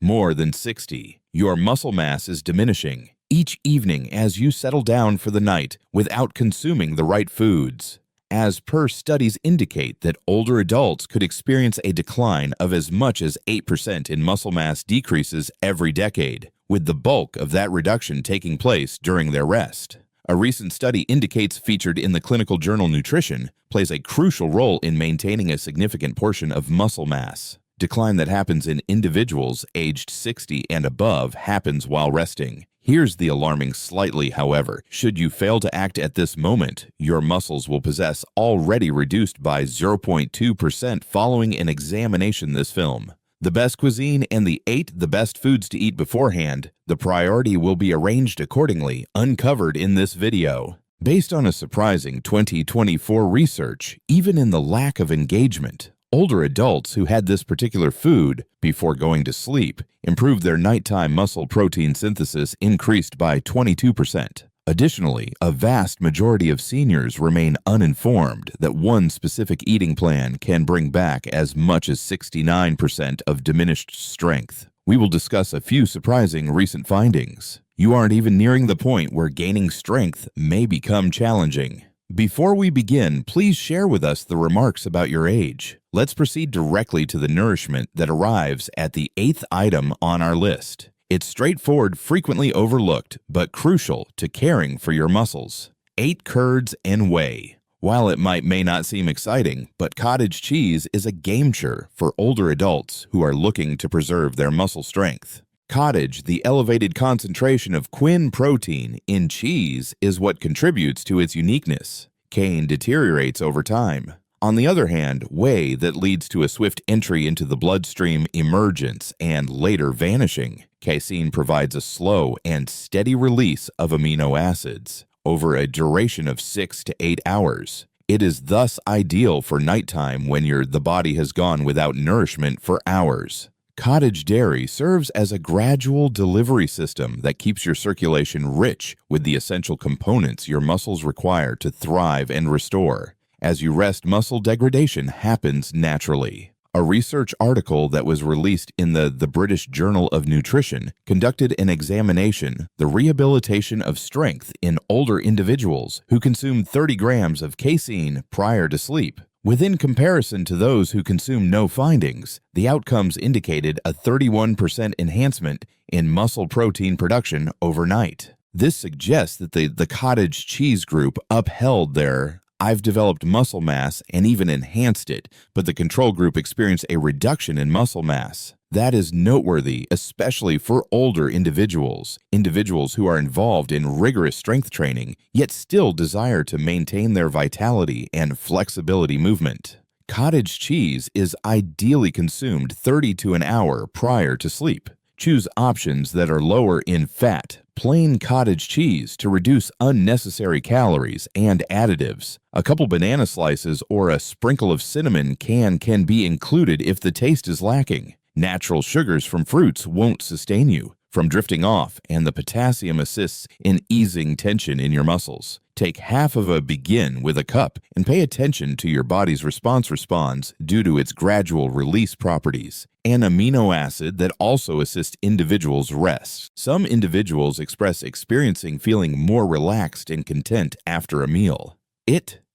More than 60. Your muscle mass is diminishing each evening as you settle down for the night without consuming the right foods. As per studies indicate that older adults could experience a decline of as much as 8% in muscle mass decreases every decade, with the bulk of that reduction taking place during their rest. A recent study indicates featured in the clinical journal Nutrition plays a crucial role in maintaining a significant portion of muscle mass. Decline that happens in individuals aged 60 and above happens while resting. Here's the alarming slightly, however. Should you fail to act at this moment, your muscles will possess already reduced by 0.2% following an examination this film. The best cuisine and the 8 the best foods to eat beforehand, the priority will be arranged accordingly, uncovered in this video. Based on a surprising 2024 research, even in the lack of engagement, older adults who had this particular food before going to sleep improved their nighttime muscle protein synthesis increased by 22%. Additionally, a vast majority of seniors remain uninformed that one specific eating plan can bring back as much as 69% of diminished strength. We will discuss a few surprising recent findings. You aren't even nearing the point where gaining strength may become challenging. Before we begin, please share with us the remarks about your age. Let's proceed directly to the nourishment that arrives at the 8th item on our list. It's straightforward, frequently overlooked, but crucial to caring for your muscles. 8 curds and whey. While it may not seem exciting, but cottage cheese is a game-changer for older adults who are looking to preserve their muscle strength. Cottage, the elevated concentration of quin protein in cheese, is what contributes to its uniqueness. Casein deteriorates over time. On the other hand, whey that leads to a swift entry into the bloodstream, emergence, and later vanishing. Casein provides a slow and steady release of amino acids over a duration of 6 to 8 hours. It is thus ideal for nighttime when the body has gone without nourishment for hours. Cottage dairy serves as a gradual delivery system that keeps your circulation rich with the essential components your muscles require to thrive and restore. As you rest, muscle degradation happens naturally. A research article that was released in the British Journal of Nutrition conducted an examination, the rehabilitation of strength in older individuals who consumed 30 grams of casein prior to sleep. Within comparison to those who consume no findings, the outcomes indicated a 31% enhancement in muscle protein production overnight. This suggests that the cottage cheese group upheld their "I've developed muscle mass and even enhanced it," but the control group experienced a reduction in muscle mass. That is noteworthy, especially for older individuals who are involved in rigorous strength training, yet still desire to maintain their vitality and flexibility movement. Cottage cheese is ideally consumed 30 to an hour prior to sleep. Choose options that are lower in fat, plain cottage cheese to reduce unnecessary calories and additives. A couple banana slices or a sprinkle of cinnamon can be included if the taste is lacking. Natural sugars from fruits won't sustain you from drifting off, and the potassium assists in easing tension in your muscles. Take half of a begin with a cup and pay attention to your body's responds due to its gradual release properties. An amino acid that also assists individuals rest. Some individuals experiencing feeling more relaxed and content after a meal.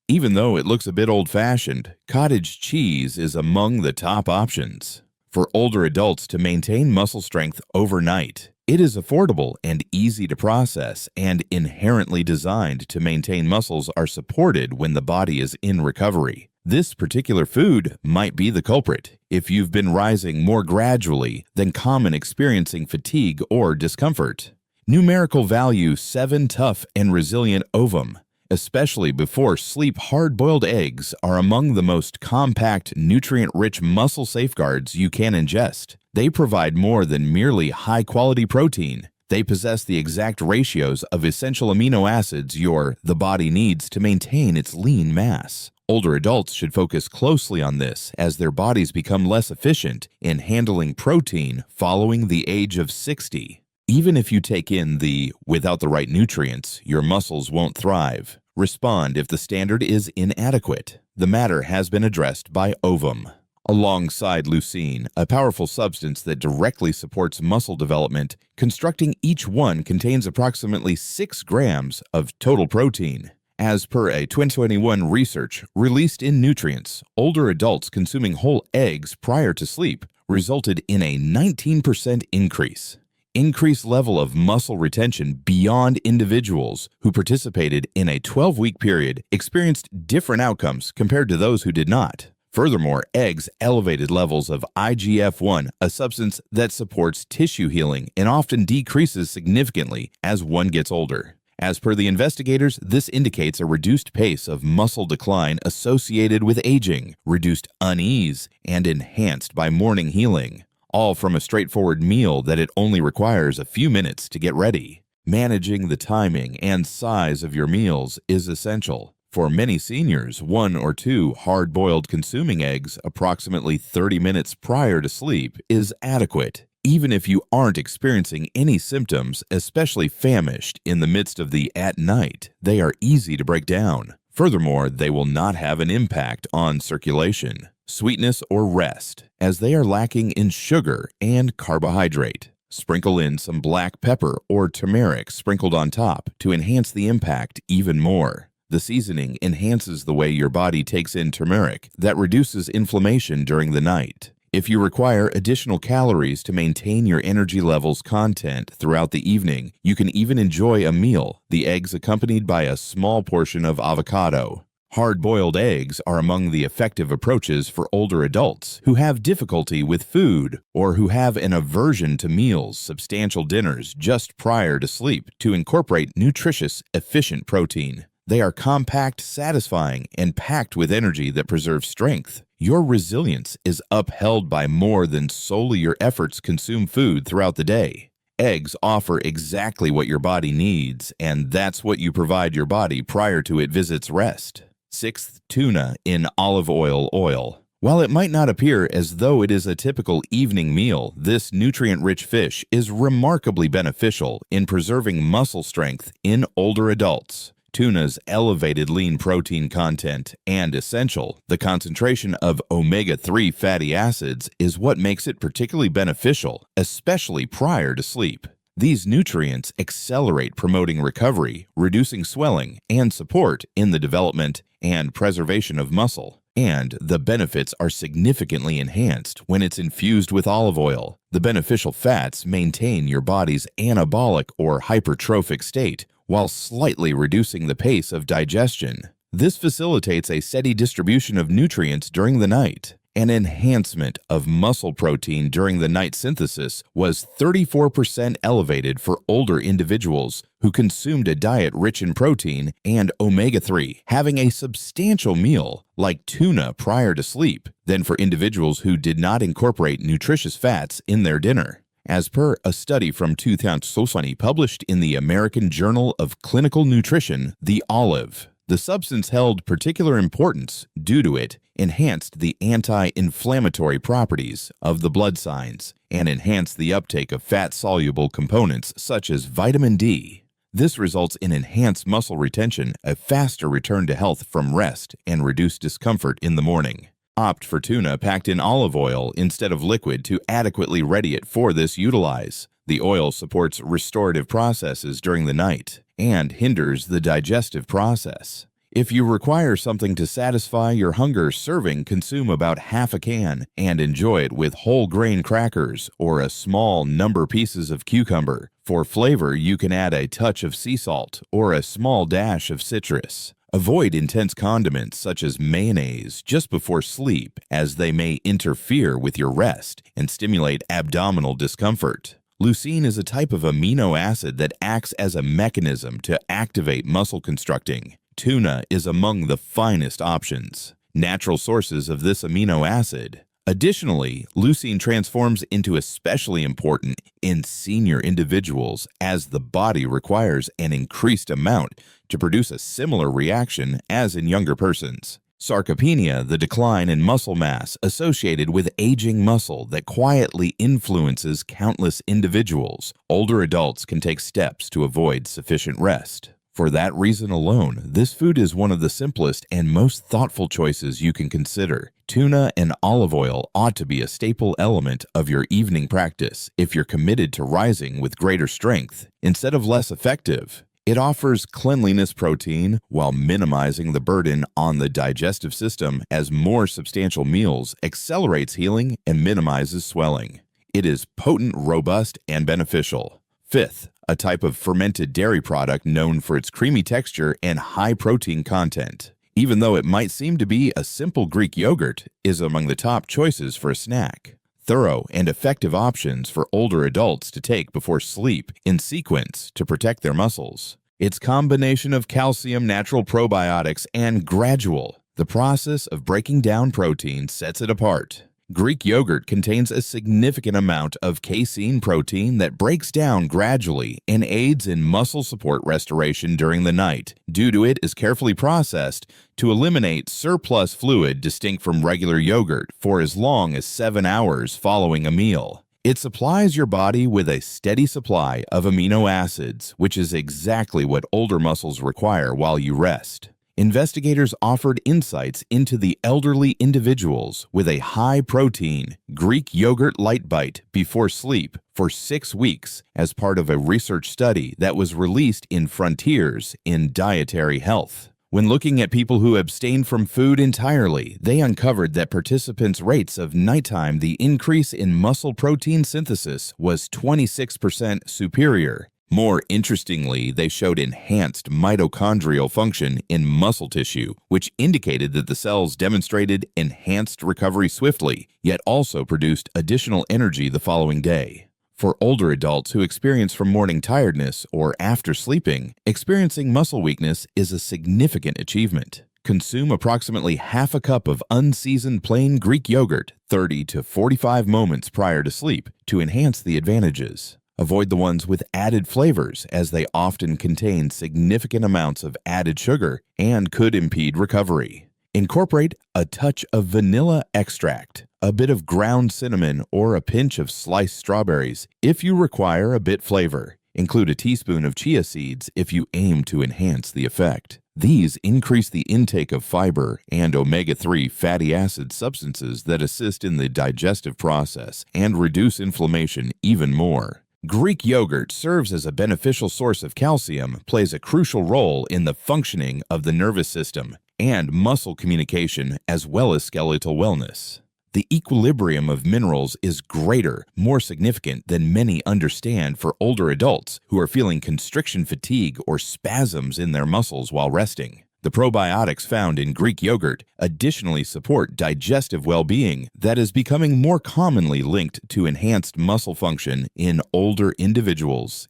Even though it looks a bit old-fashioned, cottage cheese is among the top options for older adults to maintain muscle strength overnight. It is affordable and easy to process, and inherently designed to maintain muscles are supported when the body is in recovery. This particular food might be the culprit if you've been rising more gradually than common, experiencing fatigue or discomfort. Numerical value 7 tough and resilient ovum. Especially before sleep, hard-boiled eggs are among the most compact, nutrient-rich muscle safeguards you can ingest. They provide more than merely high-quality protein. They possess the exact ratios of essential amino acids the body needs to maintain its lean mass. Older adults should focus closely on this as their bodies become less efficient in handling protein following the age of 60. Even if you take in without the right nutrients, your muscles won't thrive. Respond if the standard is inadequate. The matter has been addressed by Ovum. alongside leucine, a powerful substance that directly supports muscle development. Constructing each one contains approximately 6 grams of total protein. As per a 2021 research released in Nutrients, older adults consuming whole eggs prior to sleep resulted in a 19% increase. Increased level of muscle retention beyond individuals who participated in a 12-week period experienced different outcomes compared to those who did not. Furthermore, eggs elevated levels of IGF-1, a substance that supports tissue healing and often decreases significantly as one gets older. As per the investigators, this indicates a reduced pace of muscle decline associated with aging, reduced unease, and enhanced by morning healing, all from a straightforward meal that it only requires a few minutes to get ready. Managing the timing and size of your meals is essential. For many seniors, 1 or 2 hard-boiled consuming eggs approximately 30 minutes prior to sleep is adequate. Even if you aren't experiencing any symptoms, especially famished in the midst of the at night, they are easy to break down. Furthermore, they will not have an impact on circulation, sweetness, or rest, as they are lacking in sugar and carbohydrate. Sprinkle in some black pepper or turmeric sprinkled on top to enhance the impact even more. The seasoning enhances the way your body takes in turmeric that reduces inflammation during the night. If you require additional calories to maintain your energy levels content throughout the evening, you can even enjoy a meal, the eggs accompanied by a small portion of avocado. Hard-boiled eggs are among the effective approaches for older adults who have difficulty with food or who have an aversion to meals, substantial dinners just prior to sleep to incorporate nutritious, efficient protein. They are compact, satisfying, and packed with energy that preserves strength. Your resilience is upheld by more than solely your efforts consume food throughout the day. Eggs offer exactly what your body needs, and that's what you provide your body prior to it visits rest. 6th, tuna in olive oil. While it might not appear as though it is a typical evening meal, this nutrient-rich fish is remarkably beneficial in preserving muscle strength in older adults. Tuna's elevated lean protein content and essential, the concentration of omega-3 fatty acids is what makes it particularly beneficial, especially prior to sleep. These nutrients accelerate promoting recovery, reducing swelling, and support in the development and preservation of muscle. And the benefits are significantly enhanced when it's infused with olive oil. The beneficial fats maintain your body's anabolic or hypertrophic state, while slightly reducing the pace of digestion. This facilitates a steady distribution of nutrients during the night. An enhancement of muscle protein during the night synthesis was 34% elevated for older individuals who consumed a diet rich in protein and omega-3, having a substantial meal like tuna prior to sleep, than for individuals who did not incorporate nutritious fats in their dinner. As per a study from 2020 published in the American Journal of Clinical Nutrition, the olive, the substance held particular importance due to it enhanced the anti-inflammatory properties of the blood signs and enhanced the uptake of fat-soluble components such as vitamin D. This results in enhanced muscle retention, a faster return to health from rest, and reduced discomfort in the morning. Opt for tuna packed in olive oil instead of liquid to adequately ready it for this utilize. The oil supports restorative processes during the night and hinders the digestive process. If you require something to satisfy your hunger serving, consume about half a can and enjoy it with whole grain crackers or a small number pieces of cucumber. For flavor, you can add a touch of sea salt or a small dash of citrus. Avoid intense condiments such as mayonnaise just before sleep, as they may interfere with your rest and stimulate abdominal discomfort. Leucine is a type of amino acid that acts as a mechanism to activate muscle constructing. Tuna is among the finest options, natural sources of this amino acid. Additionally, leucine transforms into especially important in senior individuals as the body requires an increased amount to produce a similar reaction as in younger persons. Sarcopenia, the decline in muscle mass associated with aging muscle that quietly influences countless individuals. Older adults can take steps to avoid sufficient rest. For that reason alone, this food is one of the simplest and most thoughtful choices you can consider. Tuna and olive oil ought to be a staple element of your evening practice if you're committed to rising with greater strength instead of less effective. It offers cleanliness protein while minimizing the burden on the digestive system as more substantial meals accelerates healing and minimizes swelling. It is potent, robust, and beneficial. Fifth, a type of fermented dairy product known for its creamy texture and high protein content. Even though it might seem to be a simple Greek yogurt, is among the top choices for a snack. Thorough and effective options for older adults to take before sleep in sequence to protect their muscles. Its combination of calcium, natural probiotics, and gradual, the process of breaking down protein sets it apart. Greek yogurt contains a significant amount of casein protein that breaks down gradually and aids in muscle support restoration during the night due to it is carefully processed to eliminate surplus fluid distinct from regular yogurt for as long as 7 hours following a meal. It supplies your body with a steady supply of amino acids, which is exactly what older muscles require while you rest. Investigators offered insights into the elderly individuals with a high-protein Greek yogurt light bite before sleep for 6 weeks as part of a research study that was released in Frontiers in Dietary Health. When looking at people who abstained from food entirely, they uncovered that participants' rates of nighttime the increase in muscle protein synthesis was 26% superior. More interestingly, they showed enhanced mitochondrial function in muscle tissue, which indicated that the cells demonstrated enhanced recovery swiftly, yet also produced additional energy the following day. For older adults who experience from morning tiredness or after sleeping, experiencing muscle weakness is a significant achievement. Consume approximately half a cup of unseasoned plain Greek yogurt 30 to 45 moments prior to sleep to enhance the advantages. Avoid the ones with added flavors as they often contain significant amounts of added sugar and could impede recovery. Incorporate a touch of vanilla extract, a bit of ground cinnamon, or a pinch of sliced strawberries if you require a bit flavor. Include a teaspoon of chia seeds if you aim to enhance the effect. These increase the intake of fiber and omega-3 fatty acid substances that assist in the digestive process and reduce inflammation even more. Greek yogurt serves as a beneficial source of calcium, plays a crucial role in the functioning of the nervous system and muscle communication as well as skeletal wellness. The equilibrium of minerals is greater, more significant than many understand for older adults who are feeling constriction fatigue or spasms in their muscles while resting. The probiotics found in Greek yogurt additionally support digestive well-being that is becoming more commonly linked to enhanced muscle function in older individuals.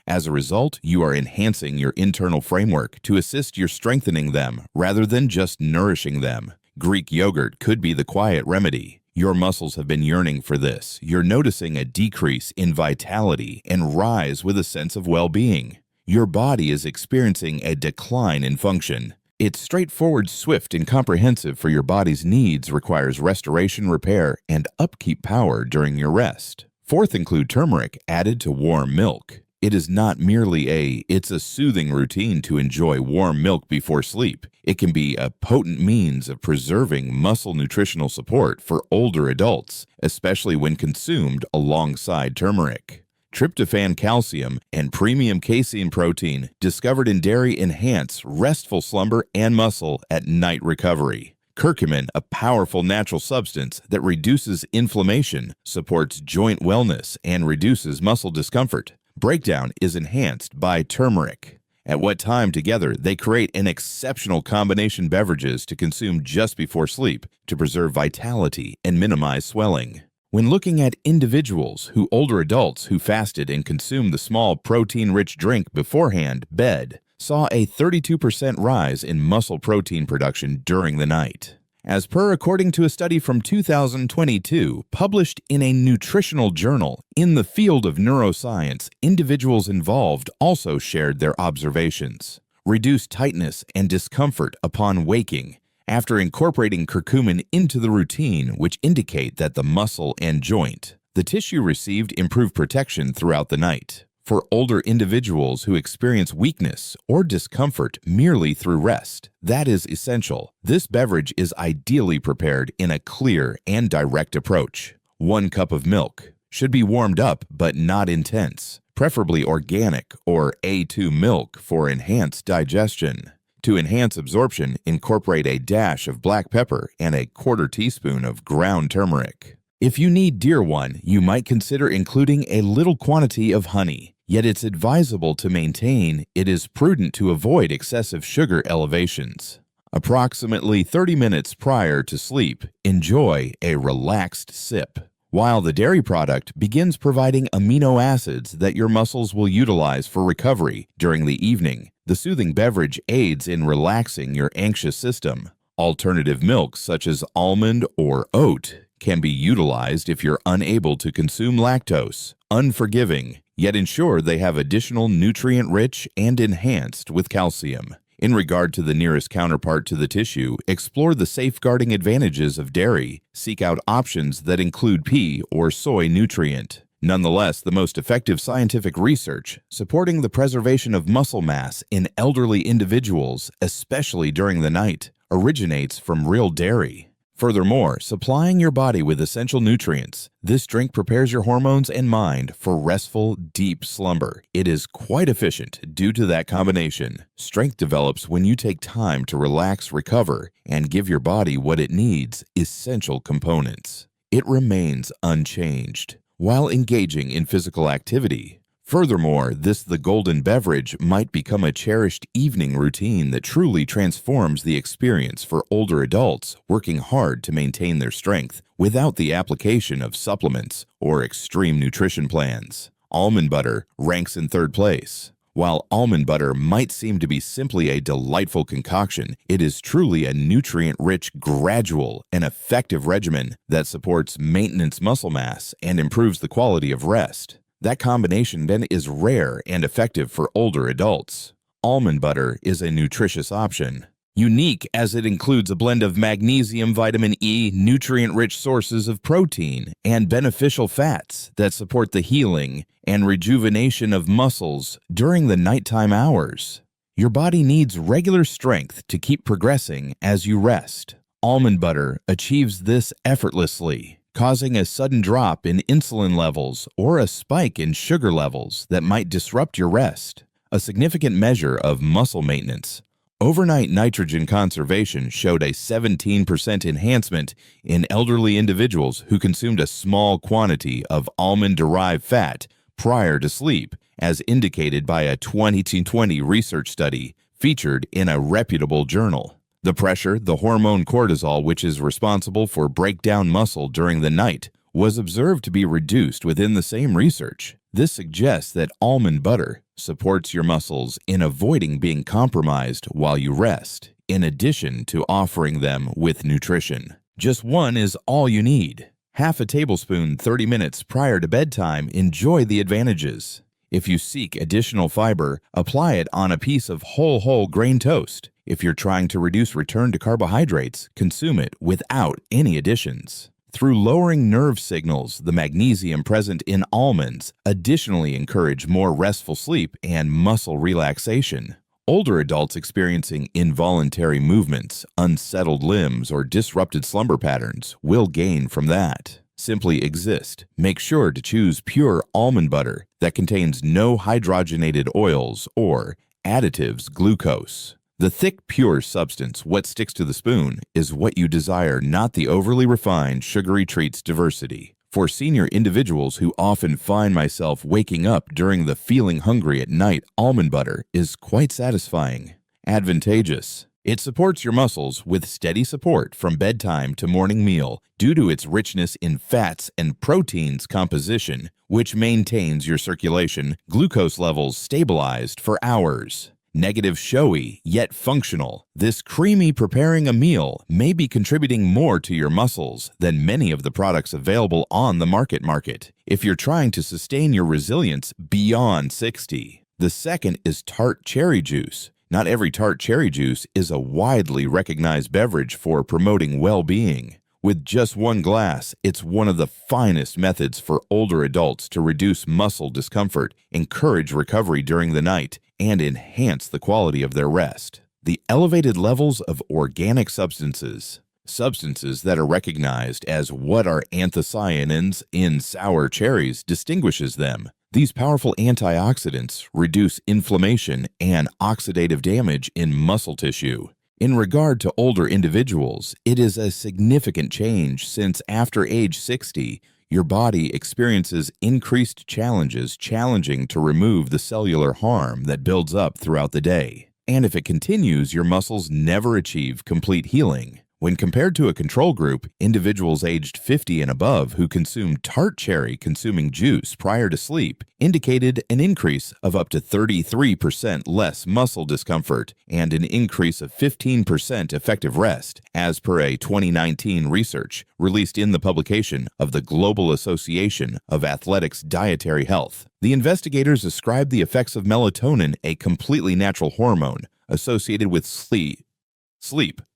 As a result, you are enhancing your internal framework to assist your strengthening them rather than just nourishing them. Greek yogurt could be the quiet remedy. Your muscles have been yearning for this. You're noticing a decrease in vitality and rise with a sense of well-being. Your body is experiencing a decline in function. Its straightforward, swift, and comprehensive for your body's needs requires restoration, repair, and upkeep power during your rest. Fourth, include turmeric added to warm milk. It is not merely it's a soothing routine to enjoy warm milk before sleep. It can be a potent means of preserving muscle nutritional support for older adults, especially when consumed alongside turmeric. Tryptophan calcium and premium casein protein discovered in dairy enhance restful slumber and muscle at night recovery. Curcumin, a powerful natural substance that reduces inflammation, supports joint wellness, and reduces muscle discomfort. Breakdown is enhanced by turmeric. At what time together, they create an exceptional combination beverages to consume just before sleep to preserve vitality and minimize swelling. When looking at older adults who fasted and consumed the small protein-rich drink beforehand, saw a 32% rise in muscle protein production during the night. According to a study from 2022 published in a nutritional journal in the field of neuroscience, individuals involved also shared their observations. Reduced tightness and discomfort upon waking after incorporating curcumin into the routine, which indicate that the muscle and joint, the tissue received improved protection throughout the night. For older individuals who experience weakness or discomfort merely through rest, that is essential. This beverage is ideally prepared in a clear and direct approach. 1 cup of milk should be warmed up but not intense, preferably organic or A2 milk for enhanced digestion. To enhance absorption, incorporate a dash of black pepper and a 1/4 teaspoon of ground turmeric. If you need dear one, you might consider including a little quantity of honey. Yet it's advisable to maintain it is prudent to avoid excessive sugar elevations. Approximately 30 minutes prior to sleep, enjoy a relaxed sip. While the dairy product begins providing amino acids that your muscles will utilize for recovery during the evening, the soothing beverage aids in relaxing your anxious system. Alternative milks such as almond or oat can be utilized if you're unable to consume lactose. Unforgiving, yet ensure they have additional nutrient-rich and enhanced with calcium. In regard to the nearest counterpart to the tissue, explore the safeguarding advantages of dairy. Seek out options that include pea or soy nutrient. Nonetheless, the most effective scientific research supporting the preservation of muscle mass in elderly individuals, especially during the night, originates from real dairy. Furthermore, supplying your body with essential nutrients, this drink prepares your hormones and mind for restful, deep slumber. It is quite efficient due to that combination. Strength develops when you take time to relax, recover, and give your body what it needs, essential components. It remains unchanged while engaging in physical activity. Furthermore, the golden beverage might become a cherished evening routine that truly transforms the experience for older adults working hard to maintain their strength without the application of supplements or extreme nutrition plans. Almond butter ranks in 3rd place. While almond butter might seem to be simply a delightful concoction, it is truly a nutrient-rich, gradual, and effective regimen that supports maintenance muscle mass and improves the quality of rest. That combination then is rare and effective for older adults. Almond butter is a nutritious option, unique as it includes a blend of magnesium, vitamin E, nutrient-rich sources of protein, and beneficial fats that support the healing and rejuvenation of muscles during the nighttime hours. Your body needs regular strength to keep progressing as you rest. Almond butter achieves this effortlessly, causing a sudden drop in insulin levels or a spike in sugar levels that might disrupt your rest, a significant measure of muscle maintenance. Overnight nitrogen conservation showed a 17% enhancement in elderly individuals who consumed a small quantity of almond-derived fat prior to sleep, as indicated by a 2020 research study featured in a reputable journal. The pressure, the hormone cortisol, which is responsible for breakdown muscle during the night, was observed to be reduced within the same research. This suggests that almond butter supports your muscles in avoiding being compromised while you rest, in addition to offering them with nutrition. Just one is all you need. Half a tablespoon 30 minutes prior to bedtime. Enjoy the advantages. If you seek additional fiber, apply it on a piece of whole grain toast. If you're trying to reduce return to carbohydrates, consume it without any additions. Through lowering nerve signals, the magnesium present in almonds additionally encourage more restful sleep and muscle relaxation. Older adults experiencing involuntary movements, unsettled limbs, or disrupted slumber patterns will gain from that. Simply exist. Make sure to choose pure almond butter that contains no hydrogenated oils or additives, glucose. The thick, pure substance, what sticks to the spoon, is what you desire, not the overly refined, sugary treats diversity. For senior individuals who often find myself waking up during the feeling hungry at night, almond butter is quite satisfying. Advantageous. It supports your muscles with steady support from bedtime to morning meal due to its richness in fats and proteins composition, which maintains your circulation, glucose levels stabilized for hours. Negative, showy, yet functional. This creamy preparing a meal may be contributing more to your muscles than many of the products available on the market if you're trying to sustain your resilience beyond 60. The second is tart cherry juice. Not every tart cherry juice is a widely recognized beverage for promoting well-being. With just one glass, it's one of the finest methods for older adults to reduce muscle discomfort, encourage recovery during the night, and enhance the quality of their rest. The elevated levels of organic substances that are recognized as what are anthocyanins in sour cherries distinguishes them. These powerful antioxidants reduce inflammation and oxidative damage in muscle tissue. In regard to older individuals, it is a significant change since after age 60, your body experiences increased challenges challenging to remove the cellular harm that builds up throughout the day. And if it continues, your muscles never achieve complete healing. When compared to a control group, individuals aged 50 and above who consumed tart cherry consuming juice prior to sleep indicated an increase of up to 33% less muscle discomfort and an increase of 15% effective rest, as per a 2019 research released in the publication of the Global Association of Athletics Dietary Health. The investigators ascribed the effects of melatonin, a completely natural hormone associated with sleep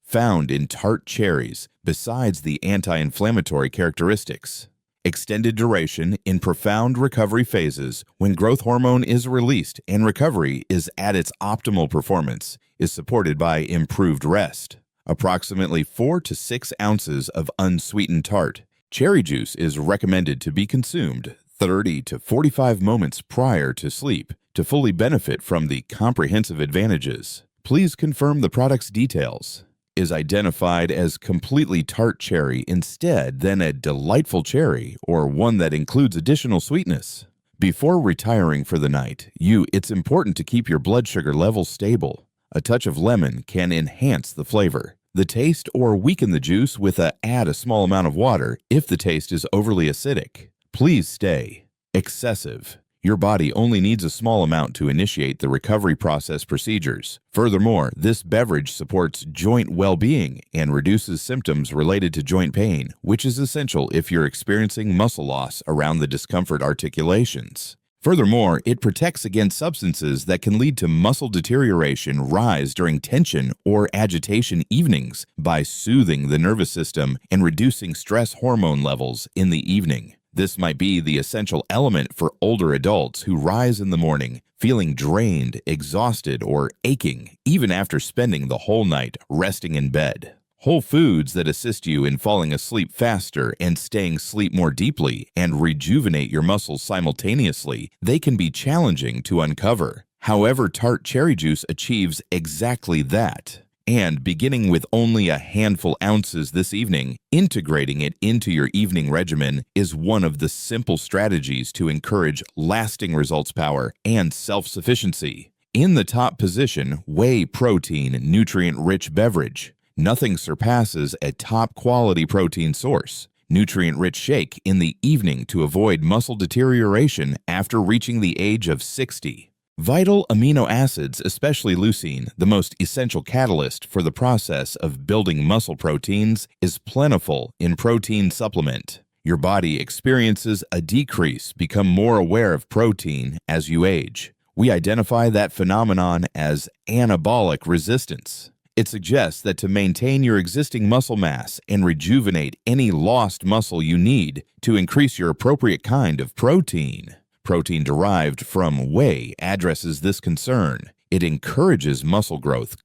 found in tart cherries, besides the anti-inflammatory characteristics. Extended duration in profound recovery phases, when growth hormone is released and recovery is at its optimal performance, is supported by improved rest. Approximately 4 to 6 ounces of unsweetened tart cherry juice is recommended to be consumed 30 to 45 moments prior to sleep to fully benefit from the comprehensive advantages. Please confirm the product's details. Is identified as completely tart cherry instead than a delightful cherry or one that includes additional sweetness. Before retiring for the night, it's important to keep your blood sugar levels stable. A touch of lemon can enhance the flavor, the taste, or weaken the juice with add a small amount of water if the taste is overly acidic. Please stay excessive. Your body only needs a small amount to initiate the recovery process procedures. Furthermore, this beverage supports joint well-being and reduces symptoms related to joint pain, which is essential if you're experiencing muscle loss around the discomfort articulations. Furthermore, it protects against substances that can lead to muscle deterioration rise during tension or agitation evenings by soothing the nervous system and reducing stress hormone levels in the evening. This might be the essential element for older adults who rise in the morning feeling drained, exhausted, or aching, even after spending the whole night resting in bed. Whole foods that assist you in falling asleep faster and staying asleep more deeply and rejuvenate your muscles simultaneously, they can be challenging to uncover. However, tart cherry juice achieves exactly that. And beginning with only a handful ounces this evening, integrating it into your evening regimen is one of the simple strategies to encourage lasting results power and self-sufficiency. In the top position, whey protein nutrient-rich beverage. Nothing surpasses a top-quality protein source. Nutrient-rich shake in the evening to avoid muscle deterioration after reaching the age of 60. Vital amino acids, especially leucine, the most essential catalyst for the process of building muscle proteins, is plentiful in protein supplement. Your body experiences a decrease, become more aware of protein as you age. We identify that phenomenon as anabolic resistance. It suggests that to maintain your existing muscle mass and rejuvenate any lost muscle, you need to increase your appropriate kind of protein. Protein derived from whey addresses this concern. It encourages muscle growth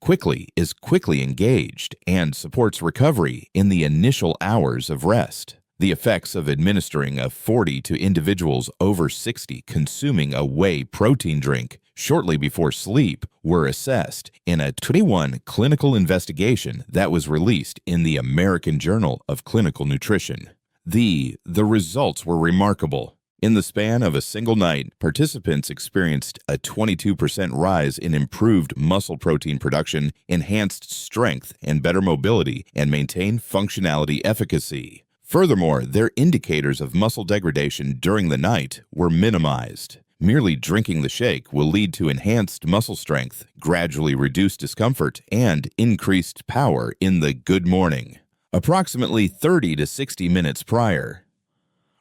is quickly engaged, and supports recovery in the initial hours of rest. The effects of administering a 40 to individuals over 60 consuming a whey protein drink shortly before sleep were assessed in a 21 clinical investigation that was released in the American Journal of Clinical Nutrition. The results were remarkable. In the span of a single night, participants experienced a 22% rise in improved muscle protein production, enhanced strength and better mobility, and maintained functionality efficacy. Furthermore, their indicators of muscle degradation during the night were minimized. Merely drinking the shake will lead to enhanced muscle strength, gradually reduced discomfort, and increased power in the good morning. Approximately 30 to 60 minutes prior.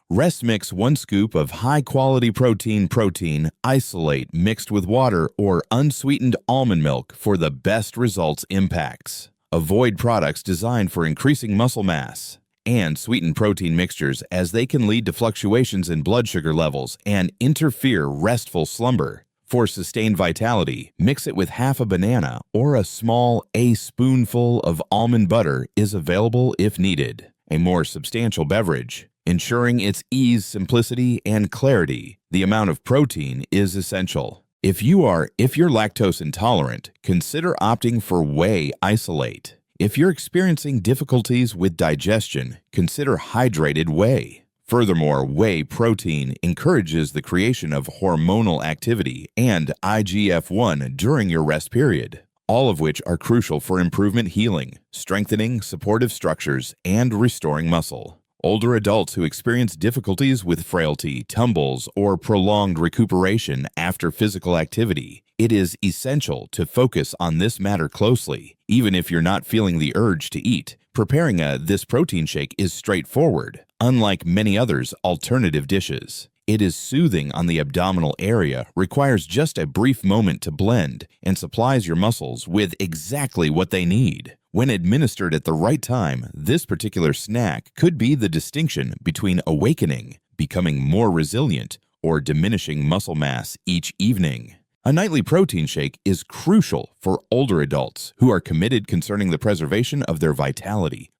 Rest mix 1 scoop of high-quality protein isolate mixed with water or unsweetened almond milk for the best results impacts. Avoid products designed for increasing muscle mass. and sweetened protein mixtures, as they can lead to fluctuations in blood sugar levels and interfere restful slumber. For sustained vitality, mix it with half a banana or a spoonful of almond butter is available if needed. A more substantial beverage, ensuring its ease, simplicity, and clarity. The amount of protein is essential. If you're lactose intolerant, consider opting for whey isolate. If you're experiencing difficulties with digestion, consider hydrated whey. Furthermore, whey protein encourages the creation of hormonal activity and IGF-1 during your rest period, all of which are crucial for improvement, healing, strengthening supportive structures, and restoring muscle. Older adults who experience difficulties with frailty, tumbles, or prolonged recuperation after physical activity, it is essential to focus on this matter closely. Even if you're not feeling the urge to eat, preparing this protein shake is straightforward. Unlike many others alternative dishes, it is soothing on the abdominal area, requires just a brief moment to blend, and supplies your muscles with exactly what they need. When administered at the right time, this particular snack could be the distinction between awakening, becoming more resilient, or diminishing muscle mass each evening. A nightly protein shake is crucial for older adults who are committed concerning the preservation of their vitality,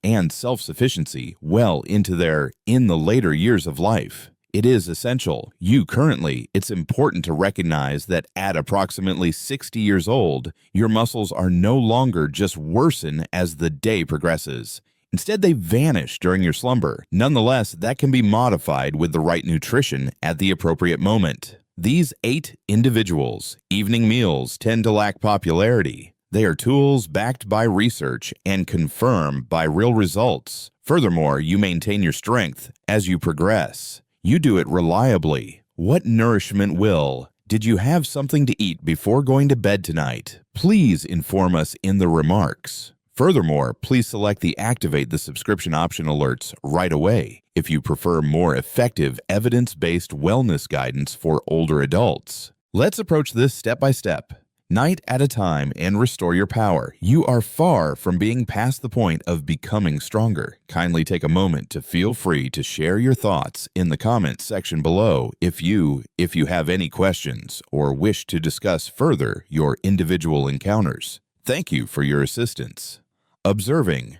and self-sufficiency well into in the later years of life. It is essential. It's important to recognize that at approximately 60 years old, your muscles are no longer just worsen as the day progresses. Instead, they vanish during your slumber. Nonetheless, that can be modified with the right nutrition at the appropriate moment. These 8 individuals' evening meals tend to lack popularity. They are tools backed by research and confirmed by real results. Furthermore, you maintain your strength as you progress. You do it reliably. What nourishment will? Did you have something to eat before going to bed tonight? Please inform us in the remarks. Furthermore, please select the Activate the Subscription option alerts right away if you prefer more effective, evidence-based wellness guidance for older adults. Let's approach this step by step, night at a time, and restore your power. You are far from being past the point of becoming stronger. Kindly take a moment to feel free to share your thoughts in the comments section below if you have any questions or wish to discuss further your individual encounters. Thank you for your assistance. Observing.